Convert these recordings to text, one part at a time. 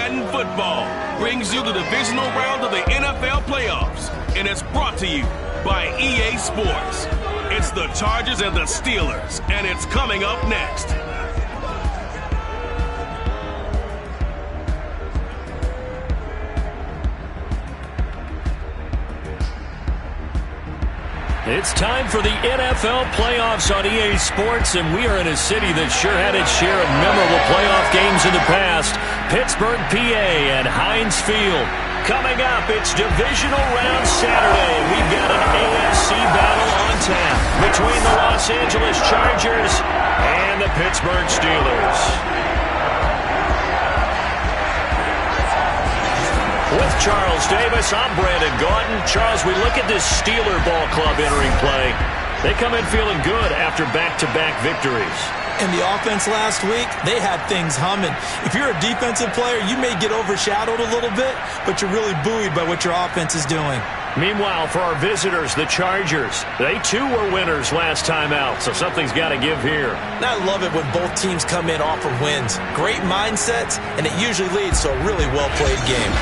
Madden Football brings you the divisional round of the NFL playoffs, and it's brought to you by EA Sports. It's the Chargers and the Steelers, and it's coming up next. It's time for the NFL playoffs on EA Sports, and we are in a city that sure had its share of memorable playoff games in the past. Pittsburgh, PA, and Heinz Field. Coming up, it's divisional round Saturday. We've got an AFC battle on tap between the Los Angeles Chargers and the Pittsburgh Steelers. With Charles Davis, I'm Brandon Gaudin. Charles, we look at this Steeler ball club entering play. They come in feeling good after back-to-back victories. In the offense last week, they had things humming. If you're a defensive player, you may get overshadowed a little bit, but you're really buoyed by what your offense is doing. Meanwhile, for our visitors, the Chargers, they too were winners last time out, so something's got to give here. And I love it when both teams come in off of wins. Great mindsets, and it usually leads to a really well-played game.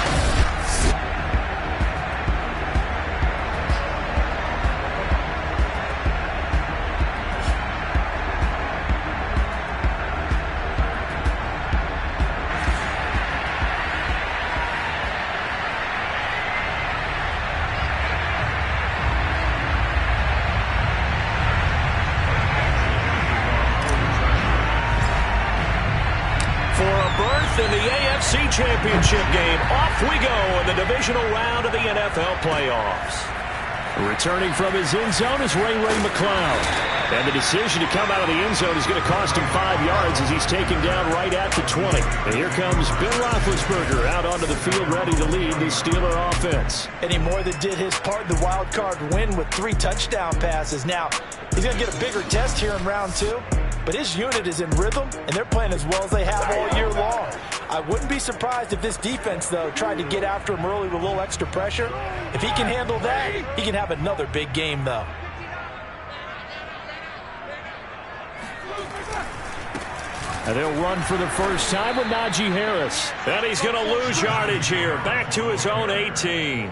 In the AFC Championship game, off we go in the divisional round of the NFL playoffs. Returning from his end zone is Ray McCloud. And the decision to come out of the end zone is going to cost him 5 yards as he's taken down right at the 20. And here comes Ben Roethlisberger out onto the field ready to lead the Steeler offense. And he more than did his part in the wild card win with 3 touchdown passes. Now, he's going to get a bigger test here in round 2. But his unit is in rhythm, and they're playing as well as they have all year long. I wouldn't be surprised if this defense, though, tried to get after him early with a little extra pressure. If he can handle that, he can have another big game, though. And they'll run for the first time with Najee Harris. And he's going to lose yardage here, back to his own 18.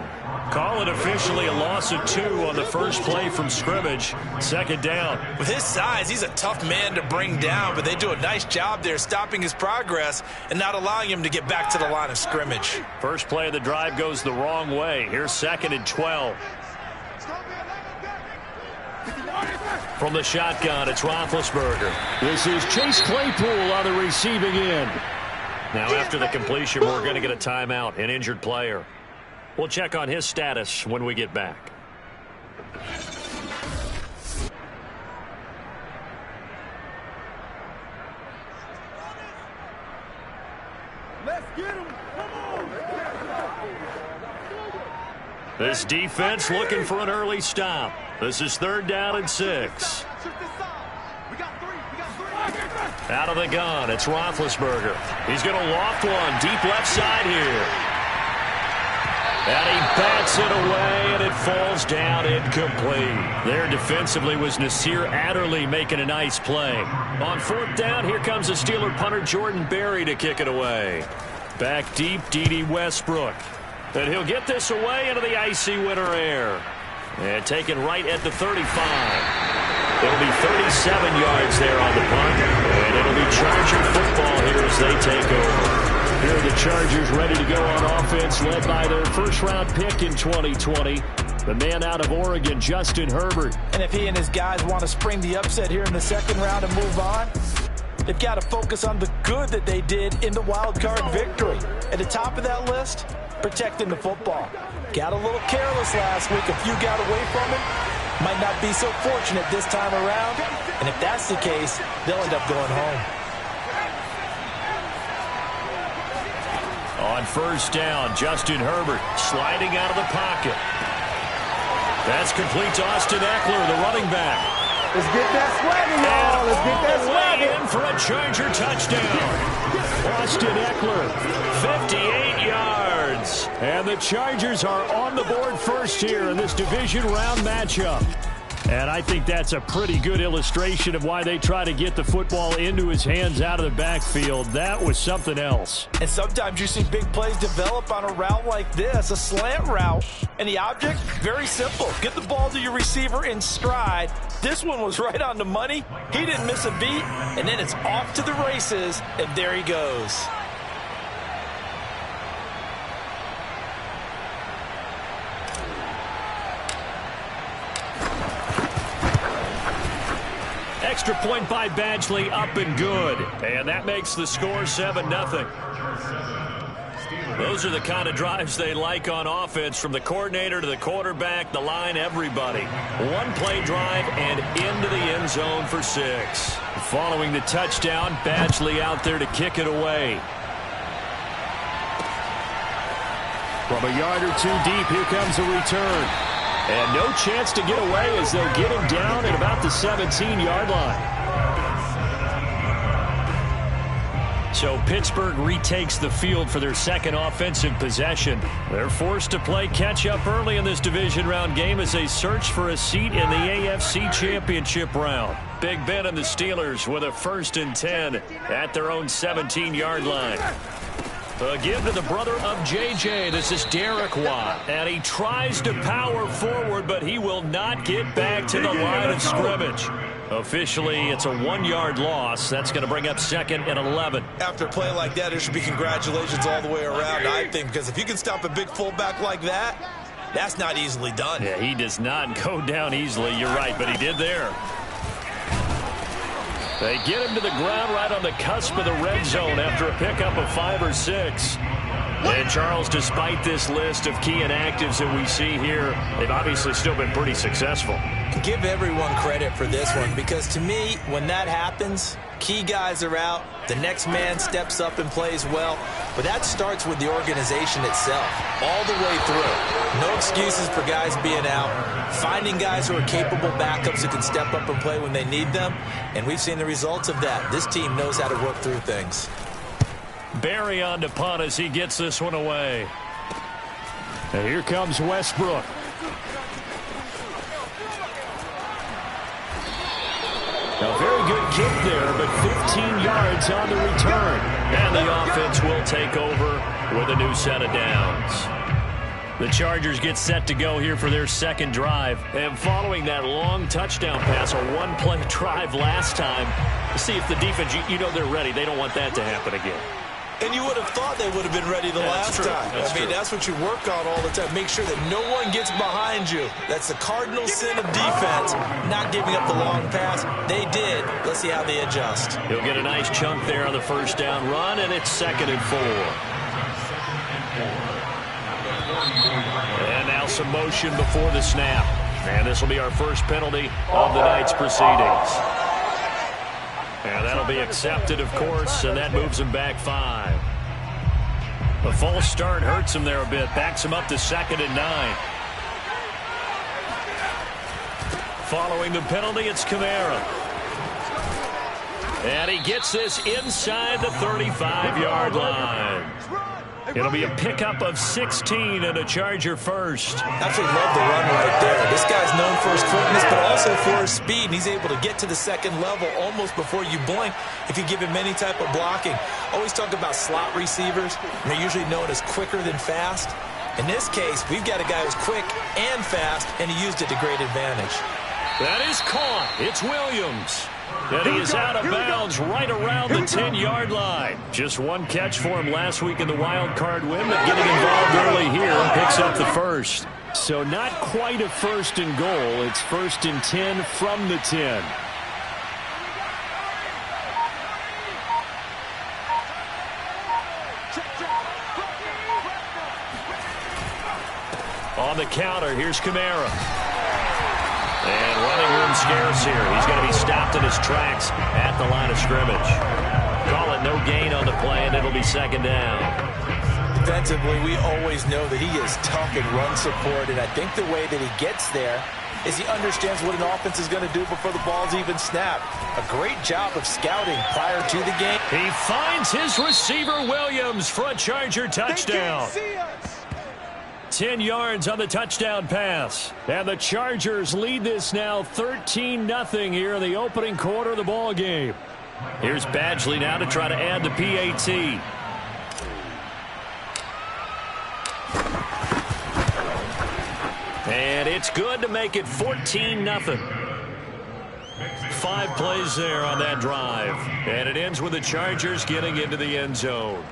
Call it officially a loss of 2 on the first play from scrimmage. Second down. With his size, he's a tough man to bring down, but they do a nice job there stopping his progress and not allowing him to get back to the line of scrimmage. First play of the drive goes the wrong way. Here's 2nd and 12. From the shotgun, it's Roethlisberger. This is Chase Claypool on the receiving end. Now after the completion, we're going to get a timeout, an injured player. We'll check on his status when we get back. Let's get him. Come on. This defense looking for an early stop. This is 3rd down and 6. Out of the gun, it's Roethlisberger. He's going to loft one deep left side here. And he bats it away, and it falls down incomplete. There defensively was Nasir Adderley making a nice play. On 4th down, here comes the Steeler punter Jordan Berry to kick it away. Back deep, D.D. Westbrook. And he'll get this away into the icy winter air. And taken right at the 35. It'll be 37 yards there on the punt. And it'll be Charger football here as they take over. Here are the Chargers ready to go on offense, led by their first-round pick in 2020. The man out of Oregon, Justin Herbert. And if he and his guys want to spring the upset here in the 2nd round and move on, they've got to focus on the good that they did in the wild card victory. At the top of that list, protecting the football. Got a little careless last week. A few got away from it. Might not be so fortunate this time around. And if that's the case, they'll end up going home. On 1st down, Justin Herbert sliding out of the pocket. That's complete to Austin Eckler, the running back. Let's get that swagger, y'all. Let's get that swagger. In for a Charger touchdown. Austin Eckler, 58 yards. And the Chargers are on the board first here in this division round matchup. And I think that's a pretty good illustration of why they try to get the football into his hands out of the backfield. That was something else. And sometimes you see big plays develop on a route like this, a slant route. And the object, very simple. Get the ball to your receiver in stride. This one was right on the money. He didn't miss a beat. And then it's off to the races, and there he goes. Extra point by Badgley, up and good. And that makes the score 7-0. Those are the kind of drives they like on offense, from the coordinator to the quarterback, the line, everybody. One-play drive and into the end zone for 6. Following the touchdown, Badgley out there to kick it away. From a yard or two deep, here comes a return. And no chance to get away as they'll get him down at about the 17-yard line. So Pittsburgh retakes the field for their second offensive possession. They're forced to play catch-up early in this division round game as they search for a seat in the AFC Championship round. Big Ben and the Steelers with a 1st and 10 at their own 17-yard line. A give to the brother of J.J. This is Derek Watt. And he tries to power forward, but he will not get back to the line of scrimmage. Officially, it's a 1-yard loss. That's going to bring up 2nd and 11. After a play like that, there should be congratulations all the way around, I think, because if you can stop a big fullback like that, that's not easily done. Yeah, he does not go down easily. You're right, but he did there. They get him to the ground right on the cusp of the red zone after a pickup of 5 or 6. And, Charles, despite this list of key inactives that we see here, they've obviously still been pretty successful. Give everyone credit for this one, because to me, when that happens, key guys are out, the next man steps up and plays well, but that starts with the organization itself, all the way through. No excuses for guys being out, finding guys who are capable backups who can step up and play when they need them, and we've seen the results of that. This team knows how to work through things. Barry on to punt as he gets this one away. And here comes Westbrook. A very good kick there, but 15 yards on the return. And the offense will take over with a new set of downs. The Chargers get set to go here for their second drive. And following that long touchdown pass, a one-play drive last time, see if the defense, you know they're ready. They don't want that to happen again. And you would have thought they would have been ready the last time. That's what you work on all the time. Make sure that no one gets behind you. That's the cardinal sin of defense, not giving up the long pass. They did. Let's see how they adjust. He'll get a nice chunk there on the first down run, and it's 2nd and 4. And now some motion before the snap. And this will be our first penalty of the night's proceedings. And that'll be accepted, of course, and that moves him back 5. The false start hurts him there a bit, backs him up to 2nd and 9. Following the penalty, it's Kamara. And he gets this inside the 35-yard line. It'll be a pickup of 16 and a Charger first. Absolutely love the run right there. This guy's known for his quickness, but also for his speed. And he's able to get to the second level almost before you blink if you give him any type of blocking. Always talk about slot receivers. They're usually known as quicker than fast. In this case, we've got a guy who's quick and fast, and he used it to great advantage. That is caught. It's Williams. And he is out of bounds right around the 10-yard line. Just one catch for him last week in the wild card win, but getting involved early here and picks up the first. So not quite a 1st and goal. It's 1st and 10 from the 10. On the counter, here's Kamara. And running room scarce here. He's going to be stopped in his tracks at the line of scrimmage. Call it no gain on the play, and it'll be 2nd down. Defensively, we always know that he is tough in run support, and I think the way that he gets there is he understands what an offense is going to do before the ball's even snapped. A great job of scouting prior to the game. He finds his receiver, Williams, for a Charger touchdown. 10 10 yards on the touchdown pass. And the Chargers lead this now 13-0 here in the opening quarter of the ball game. Here's Badgley now to try to add the PAT. And it's good to make it 14-0. 5 plays there on that drive. And it ends with the Chargers getting into the end zone.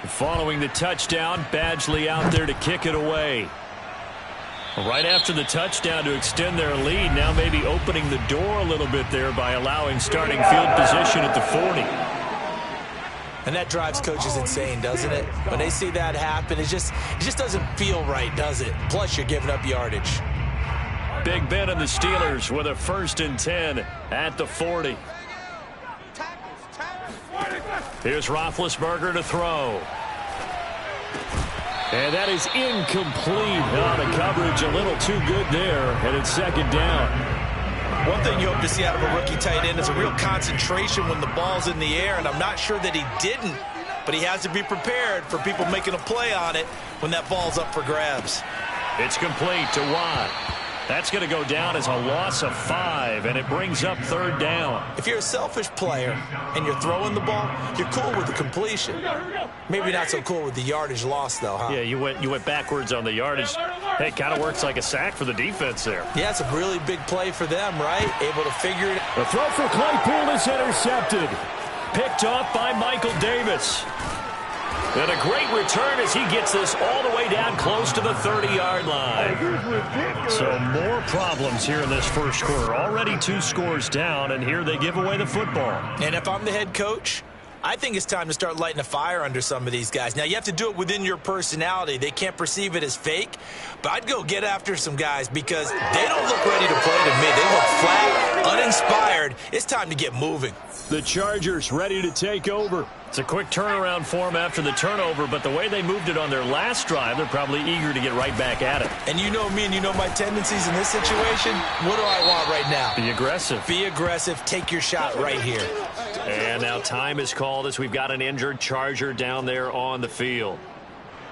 Following the touchdown, Badgley out there to kick it away. Right after the touchdown to extend their lead, now maybe opening the door a little bit there by allowing starting field position at the 40. And that drives coaches insane, doesn't it? When they see that happen, it just doesn't feel right, does it? Plus, you're giving up yardage. Big Ben and the Steelers with a 1st and 10 at the 40. Here's Roethlisberger to throw. And that is incomplete. The coverage a little too good there, and it's 2nd down. One thing you hope to see out of a rookie tight end is a real concentration when the ball's in the air, and I'm not sure that he didn't, but he has to be prepared for people making a play on it when that ball's up for grabs. It's complete to Watt. That's going to go down as a loss of 5, and it brings up 3rd down. If you're a selfish player and you're throwing the ball, you're cool with the completion. Maybe not so cool with the yardage loss, though, huh? Yeah, you went backwards on the yardage. Hey, it kind of works like a sack for the defense there. Yeah, it's a really big play for them, right? Able to figure it out. The throw for Claypool is intercepted. Picked off by Michael Davis. And a great return as he gets this all the way down close to the 30-yard line. So more problems here in this first quarter. Already 2 scores down, and here they give away the football. And if I'm the head coach, I think it's time to start lighting a fire under some of these guys. Now, you have to do it within your personality. They can't perceive it as fake. But I'd go get after some guys because they don't look ready to play to me. They look flat, uninspired. It's time to get moving. The Chargers ready to take over. It's a quick turnaround for them after the turnover, but the way they moved it on their last drive, they're probably eager to get right back at it. And you know me and you know my tendencies in this situation. What do I want right now? Be aggressive. Be aggressive. Take your shot right here. And now time is called as we've got an injured Charger down there on the field.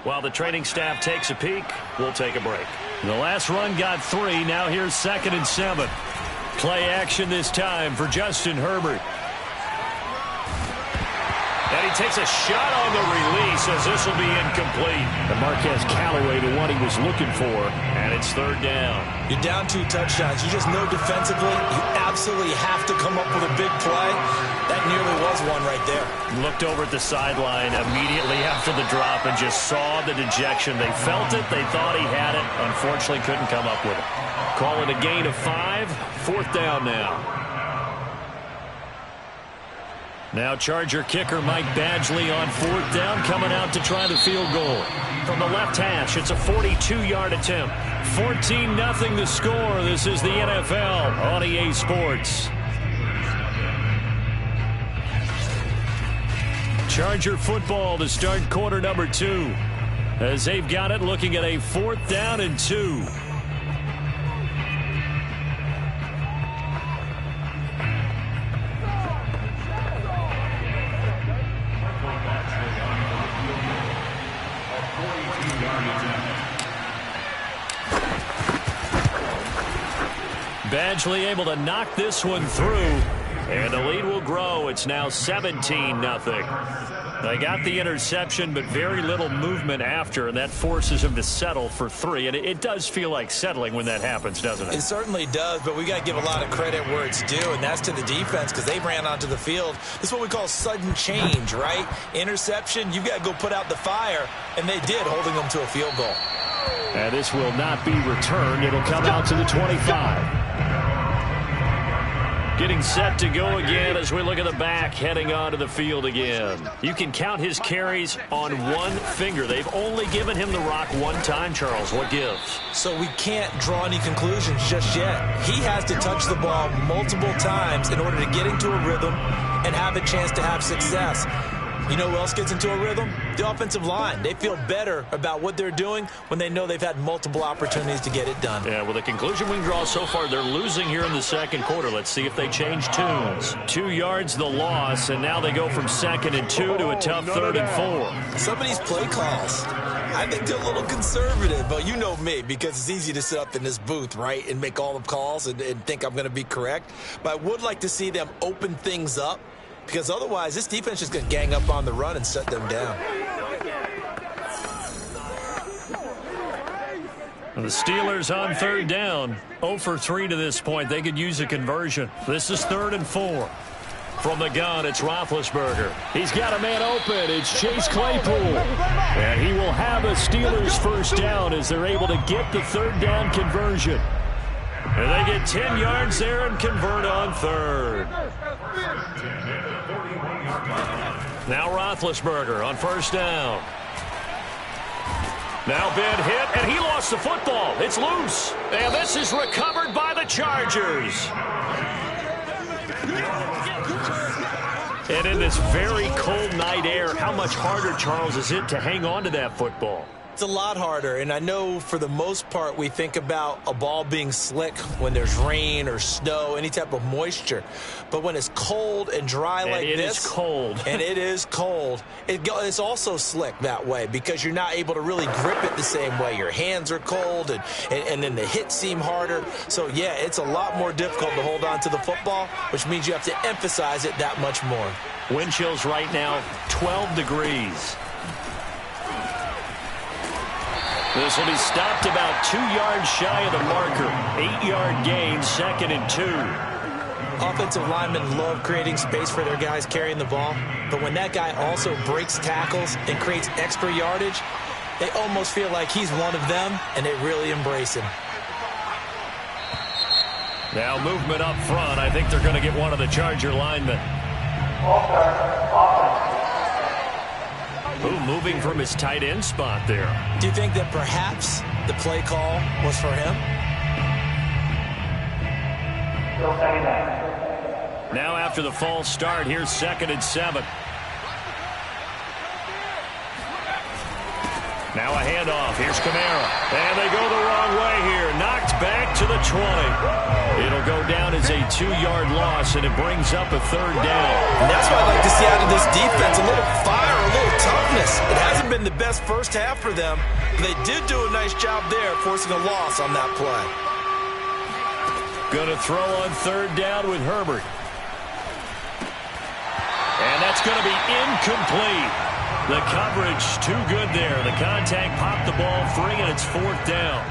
While the training staff takes a peek, we'll take a break. The last run got 3. Now here's 2nd and 7. Play action this time for Justin Herbert. And he takes a shot on the release as this will be incomplete. And Marquez Callaway to what he was looking for. And it's 3rd down. You're down 2 touchdowns. You just know defensively you absolutely have to come up with a big play. That nearly was one right there. Looked over at the sideline immediately after the drop and just saw the dejection. They felt it. They thought he had it. Unfortunately, couldn't come up with it. Call it a gain of 5. 4th down now. Now Charger kicker Mike Badgley on 4th down, coming out to try the field goal. From the left hash, it's a 42-yard attempt. 14-0 the score. This is the NFL on EA Sports. Charger football to start quarter number 2. As they've got it, looking at a 4th down and 2. Badgley able to knock this one through, and the lead will grow. It's now 17-0. They got the interception, but very little movement after, and that forces him to settle for 3. And it does feel like settling when that happens, doesn't it? It certainly does, but we got to give a lot of credit where it's due, and that's to the defense because they ran onto the field. This is what we call sudden change, right? Interception, you got to go put out the fire, and they did, holding them to a field goal. And this will not be returned. It'll come out to the 25. Getting set to go again as we look at the back, heading onto the field again. You can count his carries on one finger. They've only given him the rock one time, Charles. What gives? So we can't draw any conclusions just yet. He has to touch the ball multiple times in order to get into a rhythm and have a chance to have success. You know who else gets into a rhythm? The offensive line. They feel better about what they're doing when they know they've had multiple opportunities to get it done. Yeah, well, the conclusion we can draw so far, they're losing here in the second quarter. Let's see if they change tunes. 2 yards the loss, and now they go from 2nd and 2 to a tough 3rd and 4. Some of these play calls, I think they're a little conservative, but you know me, because it's easy to sit up in this booth, right, and make all the calls and think I'm going to be correct. But I would like to see them open things up, because otherwise this defense is going to gang up on the run and shut them down. The Steelers on 3rd down, 0 for 3 to this point. They could use a conversion. This is 3rd and 4. From the gun, it's Roethlisberger. He's got a man open. It's Chase Claypool. And he will have a Steelers first down as they're able to get the 3rd down conversion. And they get 10 yards there and convert on 3rd. Now Roethlisberger on 1st down. Now Ben hit, and he lost the football. It's loose. And this is recovered by the Chargers. And in this very cold night air, how much harder, Charles, is it to hang on to that football? It's a lot harder, and I know for the most part we think about a ball being slick when there's rain or snow, any type of moisture. But when it's cold and dry like this, it is cold. and it is cold, it's also slick that way because you're not able to really grip it the same way. Your hands are cold, and then the hits seem harder. So, yeah, it's a lot more difficult to hold on to the football, which means you have to emphasize it that much more. Wind chills right now, 12 degrees. This will be stopped about 2 yards shy of the marker. 8-yard gain, 2nd and 2. Offensive linemen love creating space for their guys carrying the ball, but when that guy also breaks tackles and creates extra yardage, they almost feel like he's one of them, and they really embrace him. Now movement up front. I think they're going to get one of the Charger linemen. Ooh, moving from his tight end spot there. Do you think that perhaps the play call was for him? Now after the false start, here's 2nd and 7. Now a handoff. Here's Kamara. And they go the wrong way here. Knocked back to the 20. It'll go down as a 2-yard loss, and it brings up a 3rd down. And that's what I like to see out of this defense. A little fire, a little toughness. It hasn't been the best first half for them, but they did do a nice job there forcing a loss on that play. Going to throw on 3rd down with Herbert. And that's going to be incomplete. The coverage too good there. The contact popped the ball free, and it's 4th down.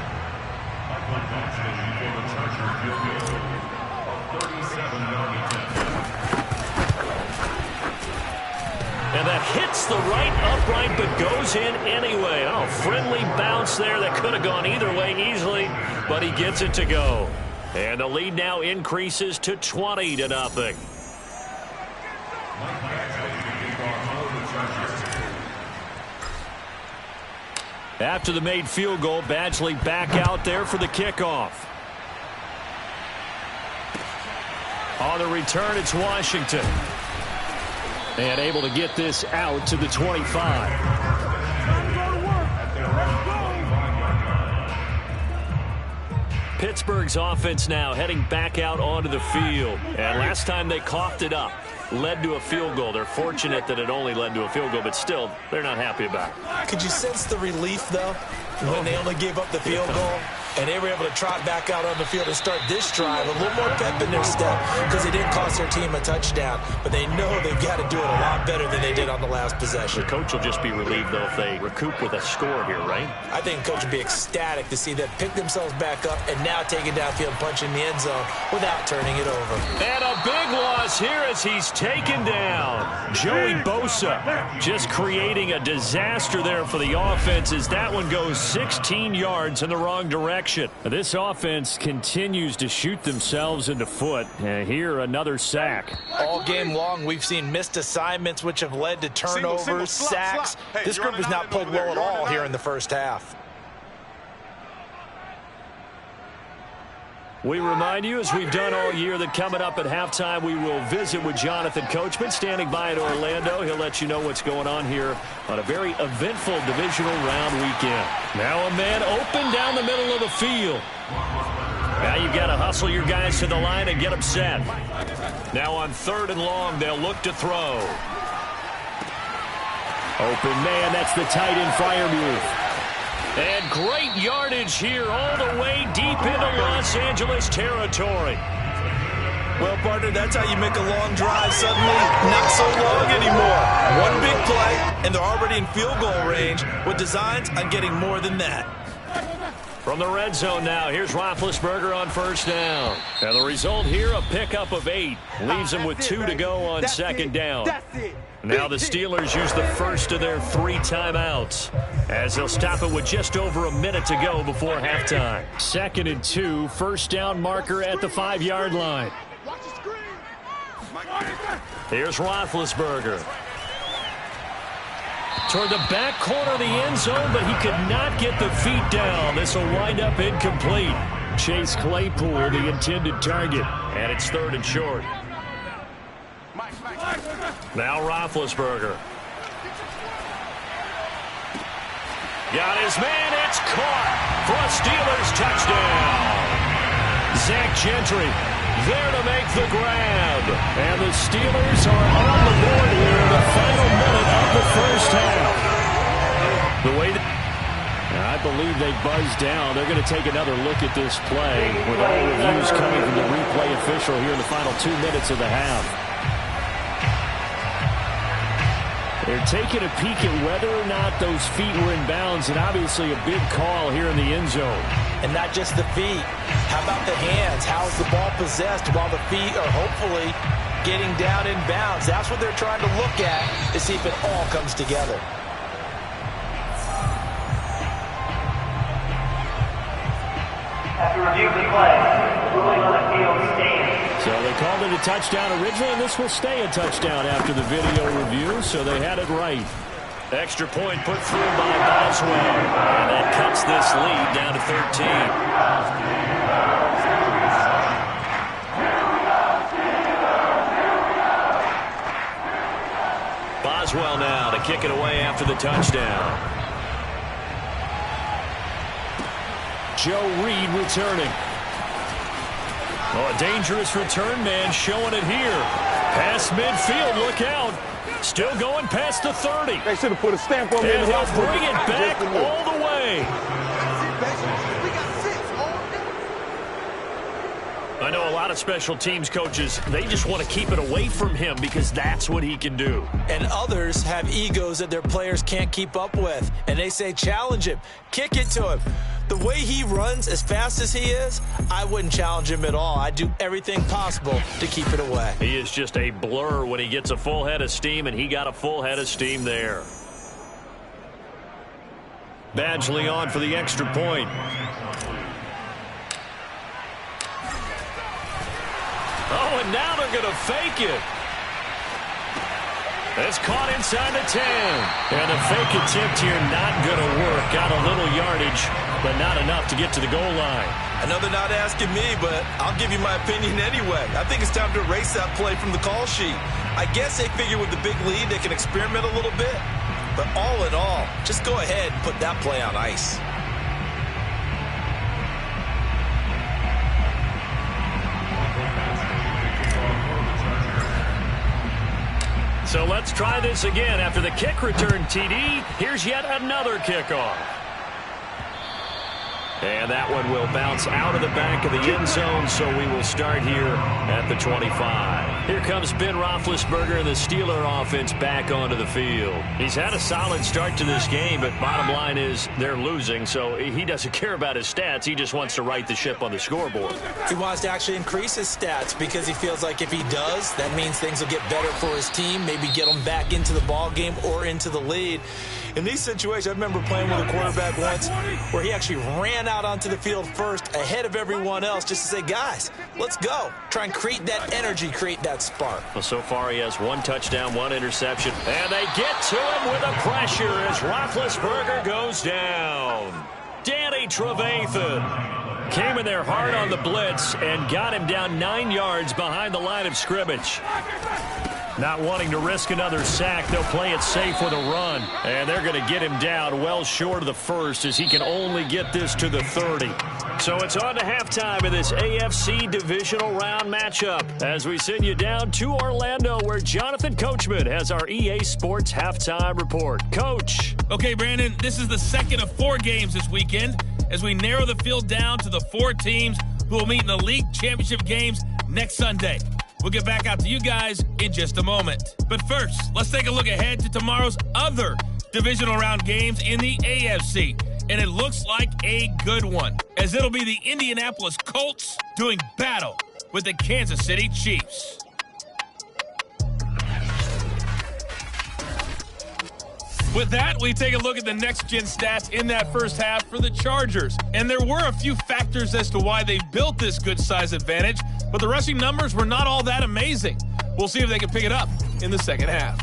And that hits the right upright but goes in anyway. Oh, friendly bounce there that could have gone either way easily, but he gets it to go. And the lead now increases to 20-0. After the made field goal, Badgley back out there for the kickoff. On the return, it's Washington. And able to get this out to the 25. Pittsburgh's offense now heading back out onto the field. And last time they coughed it up, led to a field goal. They're fortunate that it only led to a field goal, but still, they're not happy about it. Could you sense the relief, though, when they only gave up the field goal? And they were able to trot back out on the field and start this drive a little more pep in their step because they didn't cost their team a touchdown. But they know they've got to do it a lot better than they did on the last possession. The coach will just be relieved, though, if they recoup with a score here, right? I think the coach would be ecstatic to see them pick themselves back up and now take it downfield and punch in the end zone without turning it over. And a big loss here as he's taken down. Joey Bosa just creating a disaster there for the offense as that one goes 16 yards in the wrong direction. This offense continues to shoot themselves in the foot. And here, another sack. All game long, we've seen missed assignments, which have led to turnovers, sacks. Hey, this group has not played well at all here in the first half. We remind you, as we've done all year, that coming up at halftime, we will visit with Jonathan Coachman, standing by in Orlando. He'll let you know what's going on here on a very eventful divisional round weekend. Now a man open down the middle of the field. Now you've got to hustle your guys to the line and get them set. Now on 3rd and long, they'll look to throw. Open man, that's the tight end Freiermuth. And great yardage here all the way deep into Los Angeles territory. Well, partner, that's how you make a long drive suddenly not so long anymore. One big play, and they're already in field goal range with designs on getting more than that. From the red zone now, here's Roethlisberger on 1st down. And the result here, a pickup of 8. Leaves him with 2 to go on 2nd down. Now the Steelers use the first of their 3 timeouts, as they'll stop it with just over a minute to go before halftime. 2nd and 2, 1st down marker at the 5-yard line. Here's Roethlisberger. Toward the back corner of the end zone, but he could not get the feet down. This will wind up incomplete. Chase Claypool, the intended target, and it's 3rd and short. Now Roethlisberger. Got his man. It's caught for a Steelers touchdown. Zach Gentry there to make the grab. And the Steelers are on the board here in the final minute of the first half. The way I believe they buzzed down. They're going to take another look at this play with all reviews coming from the replay official here in the final 2 minutes of the half. They're taking a peek at whether or not those feet were in bounds, and obviously a big call here in the end zone. And not just the feet. How about the hands? How is the ball possessed while the feet are hopefully getting down in bounds? That's what they're trying to look at to see if it all comes together. After review of the play, ruling on the field stands. So they called it a touchdown originally, and this will stay a touchdown after the video review, so they had it right. Extra point put through by Boswell, and that cuts this lead down to 13. Boswell now to kick it away after the touchdown. Joe Reed returning. Oh, a dangerous return man showing it here. Past midfield, look out. Still going past the 30. They should have put a stamp on me. And he'll bring it back all the way. I know a lot of special teams coaches, they just want to keep it away from him because that's what he can do. And others have egos that their players can't keep up with. And they say, challenge him. Kick it to him. The way he runs as fast as he is, I wouldn't challenge him at all. I'd do everything possible to keep it away. He is just a blur when he gets a full head of steam, and he got a full head of steam there. Badgley on for the extra point. Oh, and now they're going to fake it. It's caught inside the 10. And the fake attempt here not going to work. Got a little yardage, but not enough to get to the goal line. I know they're not asking me, but I'll give you my opinion anyway. I think it's time to erase that play from the call sheet. I guess they figure with the big lead they can experiment a little bit. But all in all, just go ahead and put that play on ice. So let's try this again. After the kick return TD, here's yet another kickoff. And that one will bounce out of the back of the end zone, so we will start here at the 25. Here comes Ben Roethlisberger and the Steeler offense back onto the field. He's had a solid start to this game, but bottom line is they're losing, so he doesn't care about his stats. He just wants to right the ship on the scoreboard. He wants to actually increase his stats because he feels like if he does, that means things will get better for his team, maybe get them back into the ball game or into the lead. In these situations, I remember playing with a quarterback once where he actually ran out onto the field first ahead of everyone else just to say, guys, let's go. Try and create that energy, create that spark. Well, so far he has 1 touchdown, 1 interception. And they get to him with a pressure as Roethlisberger goes down. Danny Trevathan came in there hard on the blitz and got him down 9 yards behind the line of scrimmage. Not wanting to risk another sack, they'll play it safe with a run. And they're going to get him down well short of the first as he can only get this to the 30. So it's on to halftime in this AFC divisional round matchup as we send you down to Orlando where Jonathan Coachman has our EA Sports halftime report. Coach. Okay, Brandon, this is the second of 4 games this weekend as we narrow the field down to the 4 teams who will meet in the league championship games next Sunday. We'll get back out to you guys in just a moment. But first, let's take a look ahead to tomorrow's other divisional round games in the AFC. And it looks like a good one, as it'll be the Indianapolis Colts doing battle with the Kansas City Chiefs. With that, we take a look at the next-gen stats in that first half for the Chargers. And there were a few factors as to why they built this good size advantage, but the rushing numbers were not all that amazing. We'll see if they can pick it up in the second half.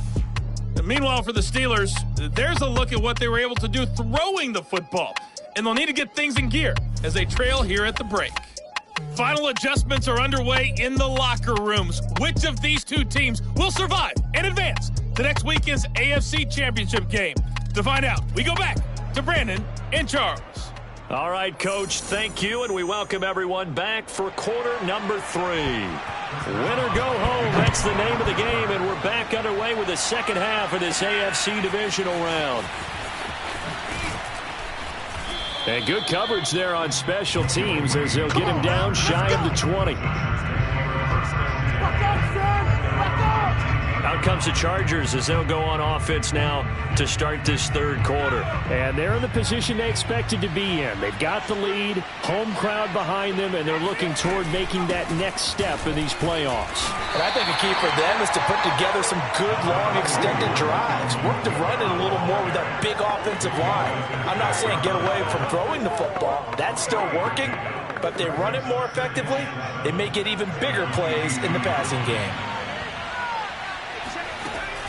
And meanwhile, for the Steelers, there's a look at what they were able to do throwing the football. And they'll need to get things in gear as they trail here at the break. Final adjustments are underway in the locker rooms. Which of these 2 teams will survive and advance to next weekend's AFC Championship game? To find out, we go back to Brandon and Charles. All right, Coach, thank you, and we welcome everyone back for quarter number 3. Win or go home, that's the name of the game, and we're back underway with the second half of this AFC divisional round. And good coverage there on special teams as they'll get him down shy of the 20. Out comes the Chargers as they'll go on offense now to start this third quarter. And they're in the position they expected to be in. They've got the lead, home crowd behind them, and they're looking toward making that next step in these playoffs. And I think a key for them is to put together some good, long, extended drives. Work to run it a little more with that big offensive line. I'm not saying get away from throwing the football. That's still working. But if they run it more effectively, they may get even bigger plays in the passing game.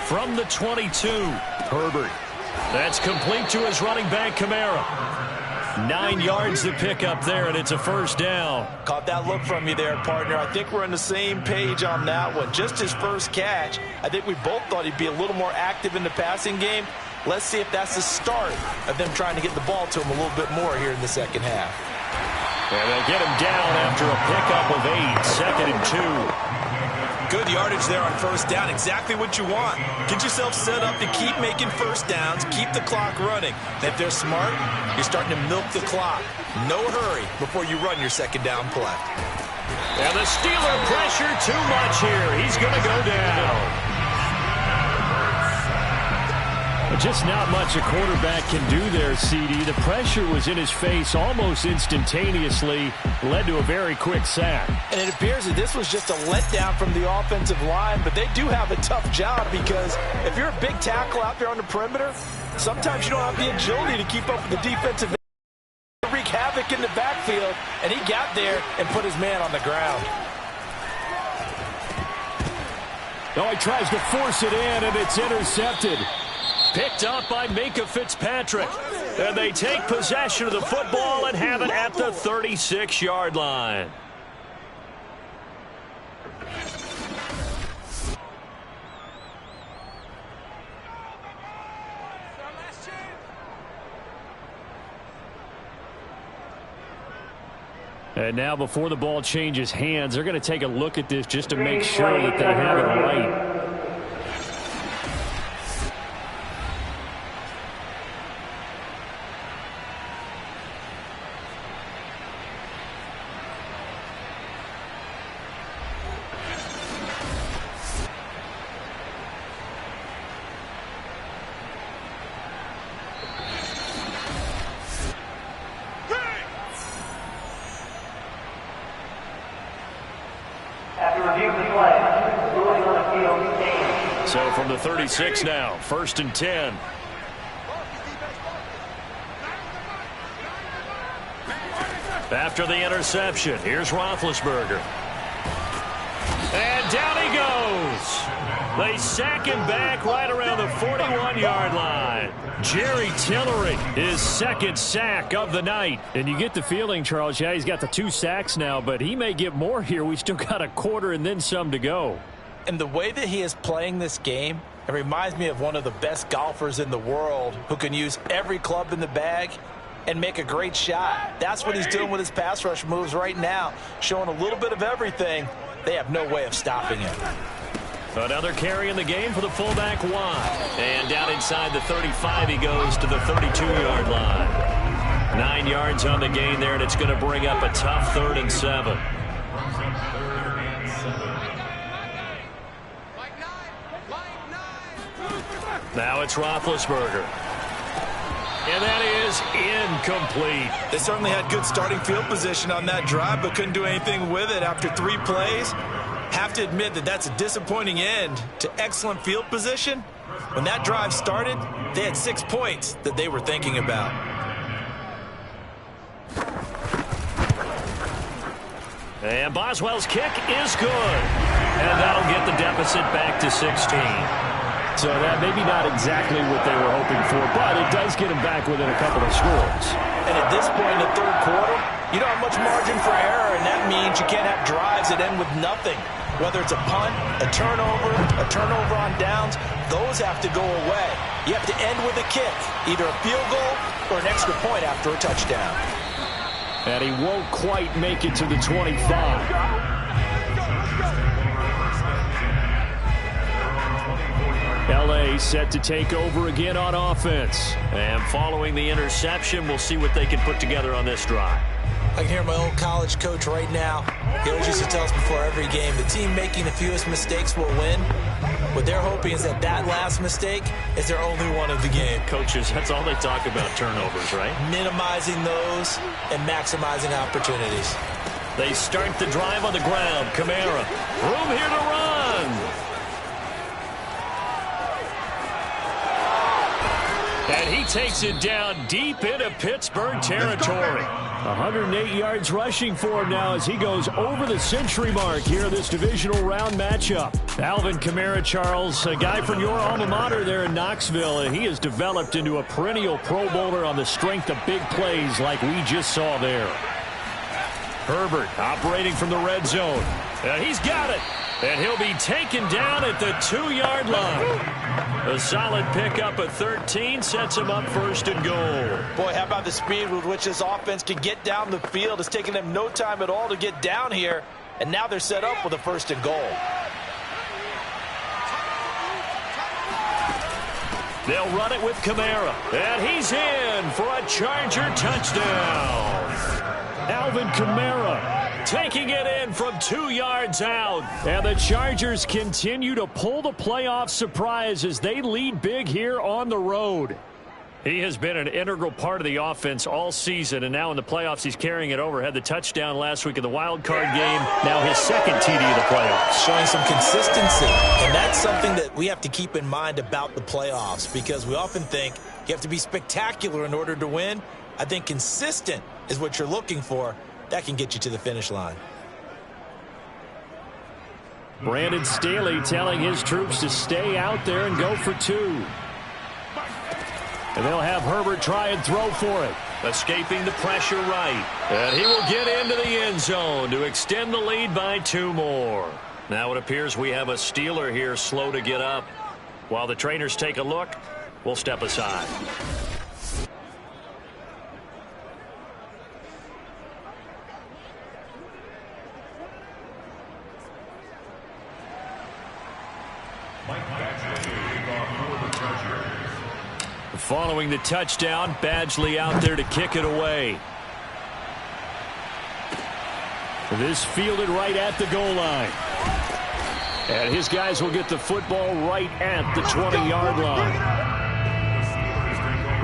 From the 22, Herbert. That's complete to his running back, Kamara. 9 yards to pick up there, and it's a first down. Caught that look from you there, partner. I think we're on the same page on that one. Just his first catch. I think we both thought he'd be a little more active in the passing game. Let's see if that's the start of them trying to get the ball to him a little bit more here in the second half. And they'll get him down after a pickup of 8, 2nd and 2. Good yardage there on first down. Exactly what you want. Get yourself set up to keep making first downs, keep the clock running. And if they're smart, you're starting to milk the clock. No hurry before you run your second down play. And the Steeler pressure too much here. He's going to go down. Just not much a quarterback can do there, CD. The pressure was in his face almost instantaneously, led to a very quick sack. And it appears that this was just a letdown from the offensive line, but they do have a tough job because if you're a big tackle out there on the perimeter, sometimes you don't have the agility to keep up with the defensive end. Wreak havoc in the backfield, and he got there and put his man on the ground. Oh, he tries to force it in, and it's intercepted. Picked up by Minka Fitzpatrick. And they take possession of the football and have it at the 36-yard line. And now before the ball changes hands, they're going to take a look at this just to make sure that they have it right. So from the 36 now, 1st and 10. After the interception, here's Roethlisberger. And down he goes. They sack him back right around the 41-yard line. line. Jerry Tillery, his second sack of the night. And you get the feeling, Charles, yeah, he's got the 2 sacks now, but he may get more here. We still got a quarter and then some to go. And the way that he is playing this game, it reminds me of one of the best golfers in the world who can use every club in the bag and make a great shot. That's what he's doing with his pass rush moves right now, showing a little bit of everything. They have no way of stopping him. Another carry in the game for the fullback Watt. And down inside the 35, he goes to the 32-yard line. 9 yards on the gain there, and it's going to bring up a tough 3rd and 7. Now it's Roethlisberger. And that is incomplete. They certainly had good starting field position on that drive, but couldn't do anything with it after 3 plays. Have to admit that that's a disappointing end to excellent field position. When that drive started, they had 6 points that they were thinking about. And Boswell's kick is good. And that'll get the deficit back to 16. So that maybe not exactly what they were hoping for, but it does get them back within a couple of scores. And at this point in the 3rd quarter, you don't have much margin for error, and that means you can't have drives that end with nothing. Whether it's a punt, a turnover on downs, those have to go away. You have to end with a kick, either a field goal or an extra point after a touchdown. And he won't quite make it to the 25. L.A. set to take over again on offense. And following the interception, we'll see what they can put together on this drive. I can hear my old college coach right now. He always used to tell us before every game, the team making the fewest mistakes will win. What they're hoping is that that last mistake is their only one of the game. Coaches, that's all they talk about, turnovers, right? Minimizing those and maximizing opportunities. They start the drive on the ground. Kamara, room here to run. And he takes it down deep into Pittsburgh territory. 108 yards rushing for him now as he goes over the century mark here in this divisional round matchup. Alvin Kamara, Charles, a guy from your alma mater there in Knoxville, and he has developed into a perennial Pro Bowler on the strength of big plays like we just saw there. Herbert operating from the red zone. And he's got it. And he'll be taken down at the 2-yard line. A solid pickup of 13 sets him up 1st and goal. Boy, how about the speed with which this offense can get down the field? It's taken them no time at all to get down here, and now they're set up with a 1st and goal. They'll run it with Kamara. And he's in for a Charger touchdown. Alvin Kamara taking it in from 2 yards out. And the Chargers continue to pull the playoff surprise as they lead big here on the road. He has been an integral part of the offense all season, and now in the playoffs he's carrying it over. Had the touchdown last week in the wild card game. Now his 2nd TD of the playoffs. Showing some consistency, and that's something that we have to keep in mind about the playoffs, because we often think you have to be spectacular in order to win. I think consistent is what you're looking for. That can get you to the finish line. Brandon Staley telling his troops to stay out there and go for 2. And they'll have Herbert try and throw for it. Escaping the pressure right. And he will get into the end zone to extend the lead by 2 more. Now it appears we have a Steeler here slow to get up. While the trainers take a look, we'll step aside. Following the touchdown, Badgley out there to kick it away. This fielded right at the goal line. And his guys will get the football right at the 20-yard line.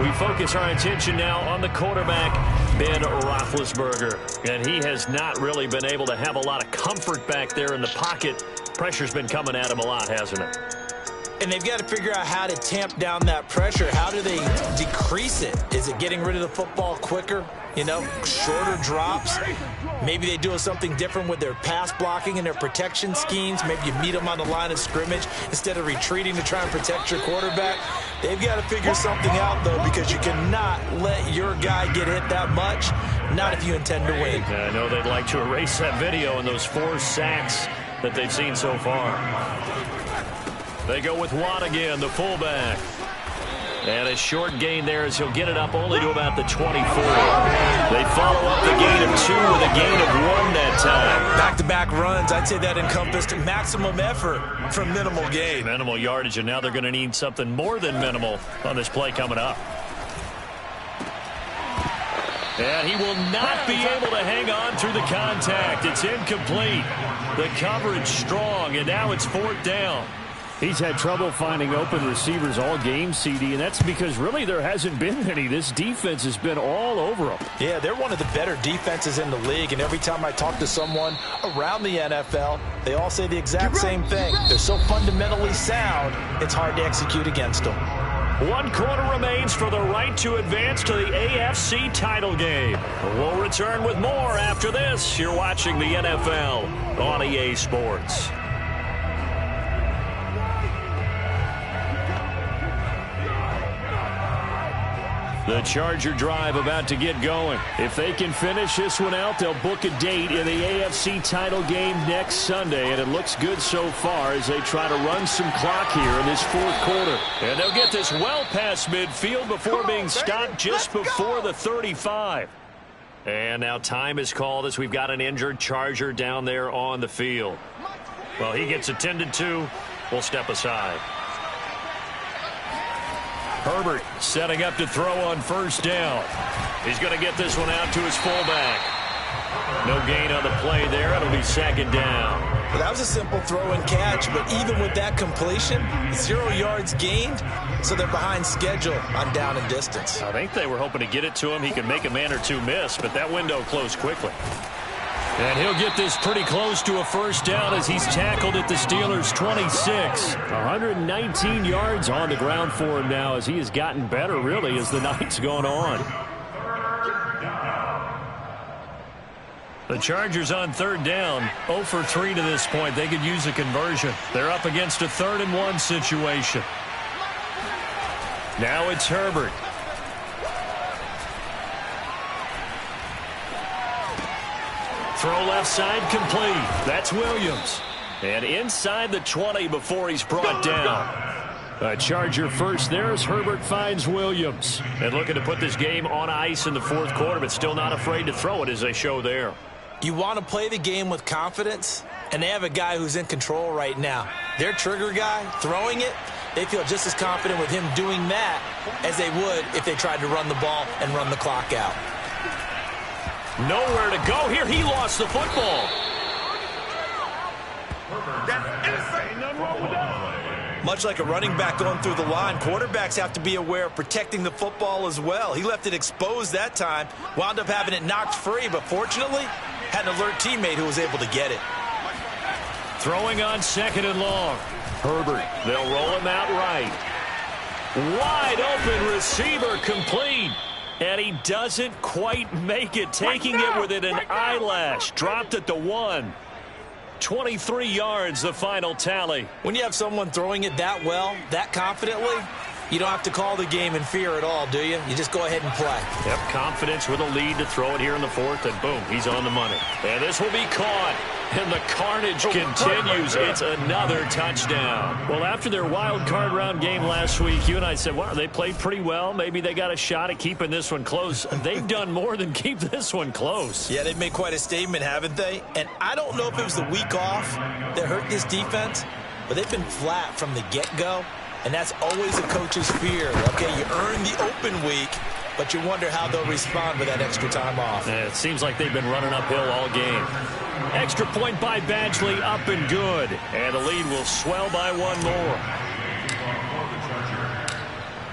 We focus our attention now on the quarterback, Ben Roethlisberger. And he has not really been able to have a lot of comfort back there in the pocket. Pressure's been coming at him a lot, hasn't it? And they've got to figure out how to tamp down that pressure. How do they decrease it? Is it getting rid of the football quicker? You know, shorter drops. Maybe they do something different with their pass blocking and their protection schemes. Maybe you meet them on the line of scrimmage instead of retreating to try and protect your quarterback. They've got to figure something out, though, because you cannot let your guy get hit that much, not if you intend to win. I know they'd like to erase that video and those 4 sacks that they've seen so far. They go with Watt again, the fullback. And a short gain there as he'll get it up only to about the 24. They follow up the gain of 2 with a gain of 1 that time. Back-to-back runs, I'd say that encompassed maximum effort for minimal gain. Minimal yardage, and now they're going to need something more than minimal on this play coming up. And he will not be able to hang on through the contact. It's incomplete. The coverage strong, and now it's 4th down. He's had trouble finding open receivers all game, CD, and that's because really there hasn't been any. This defense has been all over them. Yeah, they're one of the better defenses in the league, and every time I talk to someone around the NFL, they all say the exact same thing. They're so fundamentally sound, it's hard to execute against them. 1 quarter remains for the right to advance to the AFC title game. We'll return with more after this. You're watching the NFL on EA Sports. The Charger drive about to get going. If they can finish this one out, they'll book a date in the AFC title game next Sunday, and it looks good so far as they try to run some clock here in this 4th quarter. And they'll get this well past midfield before being stopped just before the 35. And now time is called as we've got an injured Charger down there on the field. Well, he gets attended to. We'll step aside. Herbert setting up to throw on 1st down. He's going to get this one out to his fullback. No gain on the play there. It'll be 2nd down. Well, that was a simple throw and catch, but even with that completion, 0 yards gained, so they're behind schedule on down and distance. I think they were hoping to get it to him. He could make a man or 2 miss, but that window closed quickly. And he'll get this pretty close to a 1st down as he's tackled at the Steelers' 26. 119 yards on the ground for him now as he has gotten better, really, as the night's gone on. The Chargers on 3rd down, 0 for 3 to this point. They could use a conversion. They're up against a 3rd and 1 situation. Now it's Herbert. Throw left side complete. That's Williams. And inside the 20 before he's brought down. A Charger first there as Herbert finds Williams. And looking to put this game on ice in the 4th quarter, but still not afraid to throw it as they show there. You want to play the game with confidence, and they have a guy who's in control right now. Their trigger guy, throwing it, they feel just as confident with him doing that as they would if they tried to run the ball and run the clock out. Nowhere to go here. He lost the football. Much like a running back going through the line, quarterbacks have to be aware of protecting the football as well. He left it exposed that time, wound up having it knocked free, but fortunately had an alert teammate who was able to get it. Throwing on 2nd and long. Herbert, they'll roll him out right. Wide open receiver complete. And he doesn't quite make it, taking it within an eyelash. Dropped at the 1. 23 yards, the final tally. When you have someone throwing it that well, that confidently, you don't have to call the game in fear at all, do you? You just go ahead and play. Yep, confidence with a lead to throw it here in the 4th, and boom, he's on the money. And this will be caught. And the carnage continues. It's another touchdown. Well, after their wild card round game last week, you and I said, well, they played pretty well. Maybe they got a shot at keeping this one close. They've done more than keep this one close. Yeah, they've made quite a statement, haven't they? And I don't know if it was the week off that hurt this defense, but they've been flat from the get-go. And that's always a coach's fear. Okay, you earn the open week, but you wonder how they'll respond with that extra time off. Yeah, it seems like they've been running uphill all game. Extra point by Badgley, up and good. And the lead will swell by 1 more.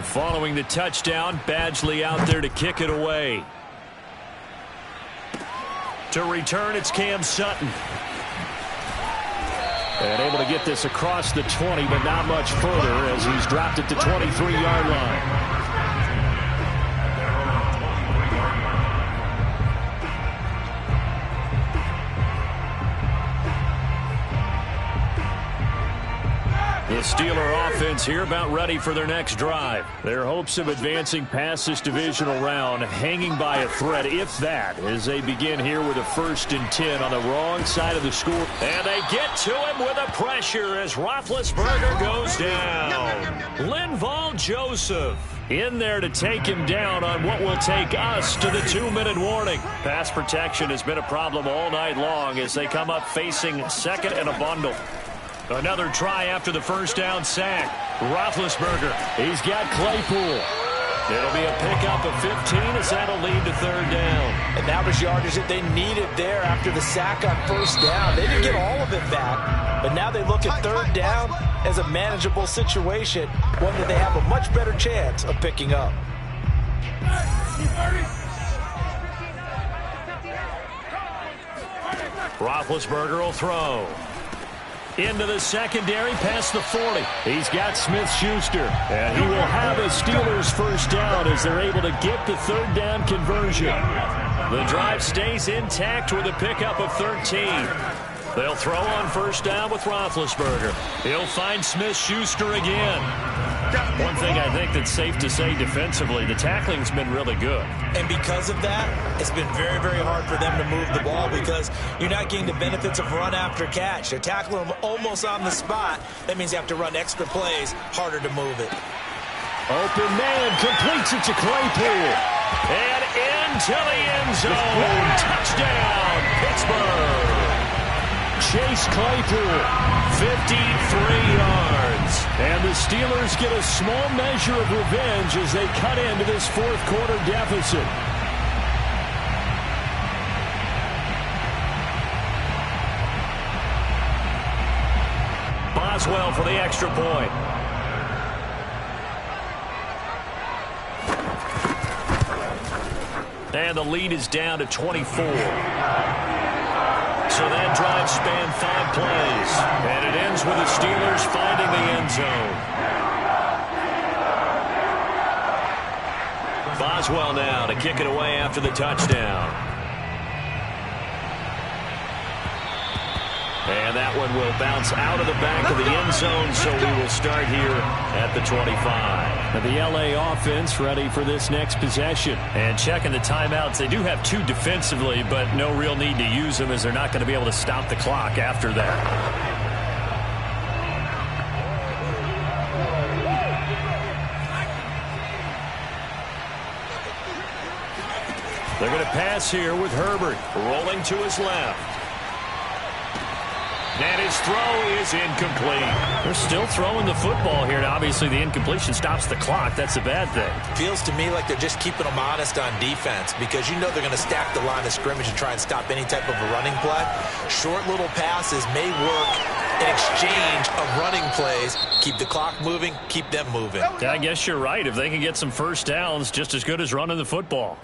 Following the touchdown, Badgley out there to kick it away. To return, it's Cam Sutton. And able to get this across the 20, but not much further as he's dropped it to 23-yard line. The Steeler offense here about ready for their next drive. Their hopes of advancing past this divisional round hanging by a thread, if that, as they begin here with a 1st and 10 on the wrong side of the score. And they get to him with a pressure as Roethlisberger goes down. Linval Joseph in there to take him down on what will take us to the 2-minute warning. Pass protection has been a problem all night long as they come up facing second and a bundle. Another try after the first down sack. Roethlisberger, he's got Claypool. It'll be a pickup of 15 as that'll lead to 3rd down. And that was yardage that they needed there after the sack on 1st down. They didn't get all of it back, but now they look at 3rd down as a manageable situation, one that they have a much better chance of picking up. Roethlisberger will throw. Into the secondary, past the 40. He's got Smith-Schuster, and he will have a Steelers 1st down as they're able to get the 3rd down conversion. The drive stays intact with a pickup of 13. They'll throw on 1st down with Roethlisberger. He'll find Smith-Schuster again. One thing I think that's safe to say defensively, the tackling's been really good. And because of that, it's been very, very hard for them to move the ball because you're not getting the benefits of run after catch. They're tackling them almost on the spot. That means you have to run extra plays, harder to move it. Open man completes it to Claypool. And into the end zone. Touchdown, Pittsburgh. Chase Claypool, 53 yards. And the Steelers get a small measure of revenge as they cut into this 4th quarter deficit. Boswell for the extra point. And the lead is down to 24. So that drive spanned 5 plays. And it ends with the Steelers finding the end zone. Boswell now to kick it away after the touchdown. And that one will bounce out of the back of the end zone, so we will start here at the 25. And the LA offense ready for this next possession. And checking the timeouts, they do have 2 defensively, but no real need to use them as they're not going to be able to stop the clock after that. They're going to pass here with Herbert rolling to his left. And his throw is incomplete. They're still throwing the football here. Now, obviously, the incompletion stops the clock. That's a bad thing. Feels to me like they're just keeping them honest on defense because you know they're going to stack the line of scrimmage and try and stop any type of a running play. Short little passes may work in exchange of running plays. Keep the clock moving, keep them moving. I guess you're right. If they can get some 1st downs, just as good as running the football.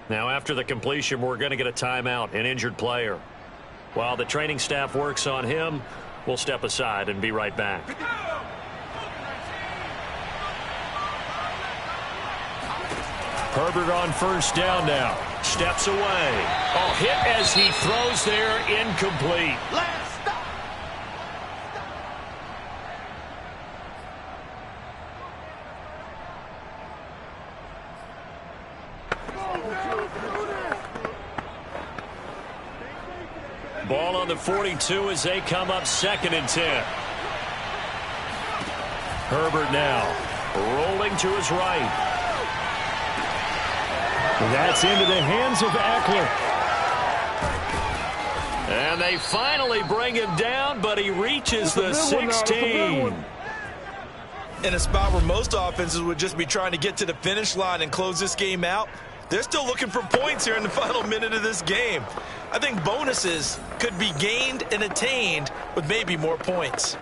Now, after the completion, we're going to get a timeout, an injured player. While the training staff works on him, we'll step aside and be right back. Herbert on 1st down now. Steps away. Oh, hit as he throws there, incomplete. Ball on the 42 as they come up 2nd and 10. Herbert now rolling to his right. That's into the hands of Eckler. And they finally bring him down, but he reaches the 16. In a spot where most offenses would just be trying to get to the finish line and close this game out, they're still looking for points here in the final minute of this game. I think bonuses could be gained and attained with maybe more points.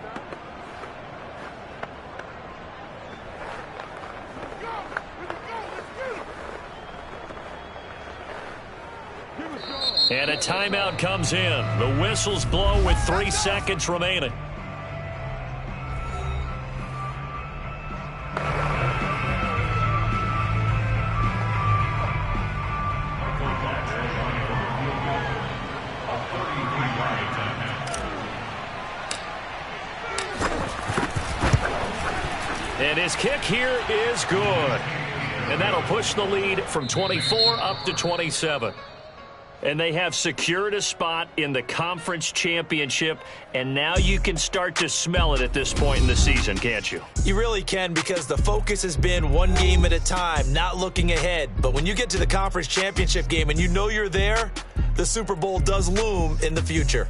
And a timeout comes in. The whistles blow with 3 seconds remaining. And his kick here is good. And that'll push the lead from 24 up to 27. And they have secured a spot in the conference championship, and now you can start to smell it at this point in the season, can't you? You really can, because the focus has been one game at a time, not looking ahead. But when you get to the conference championship game and you know you're there, the Super Bowl does loom in the future.